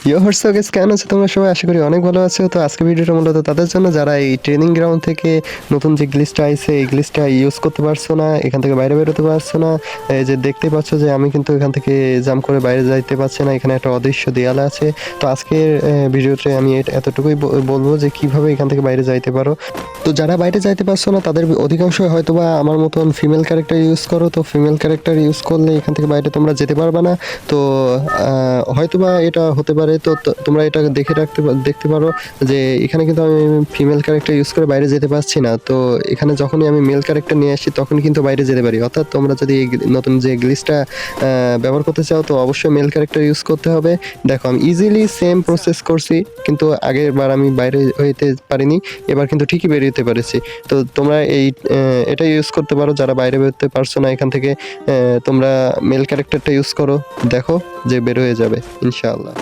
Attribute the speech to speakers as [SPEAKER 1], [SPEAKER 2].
[SPEAKER 1] ইয়ো WhatsApp guys, কেমন আছো তোমরা সবাই? আশা করি অনেক ভালো আছো। তো আজকে ভিডিওটা মূলত তাদের জন্য যারা এই ট্রেনিং গ্রাউন্ড থেকে নতুন যে গ্লিচটা আইছে এই গ্লিচটা ইউজ করতে পারছো না, এখান থেকে বাইরে বেরোতে পারছো না। এই যে দেখতে পাচ্ছ যে আমি কিন্তু এখান থেকে জাম্প করে বাইরে যাইতে পারছি না, এখানে একটা অদৃশ্য দেয়াল আছে। তো আজকের ভিডিওতে আমি এতটুকুই বলবো যে কিভাবে এখান থেকে বাইরে যাইতে পারো। তো যারা বাইরে যাইতে পারছো না তাদের অধিকাংশ হয়তোবা আমার মতন ফিমেল ক্যারেক্টার ইউজ করো। তো ফিমেল ক্যারেক্টার ইউজ করলে এখান থেকে বাইরে তোমরা যেতে পারবে না। তো হয়তোবা এটা হতে পারে। তো তোমরা এটা দেখতে পারো যে এখানে কিন্তু আমি ফিমেল ক্যারেক্টার ইউজ করে বাইরে যেতে পারছি না। তো এখানে যখনই আমি মেল ক্যারেক্টার নিয়ে আসি তখন কিন্তু বাইরে যেতে পারি। অর্থাৎ তোমরা যদি এই নতুন যে গ্লিচটা ব্যবহার করতে চাও তো অবশ্যই মেল ক্যারেক্টার ইউজ করতে হবে। দেখো আমি ইজিলি সেম প্রসেস করছি, কিন্তু আগের বার আমি বাইরে হইতে পারিনি, এবার কিন্তু ঠিকই বেরিয়ে পেরেছি। তো তোমরা এটা ইউজ করতে পারো যারা বাইরে বেরোতে পারছো না এখান থেকে। তোমরা মেল ক্যারেক্টারটা ইউজ করো, দেখো যে বের হয়ে যাবে ইনশাআল্লাহ।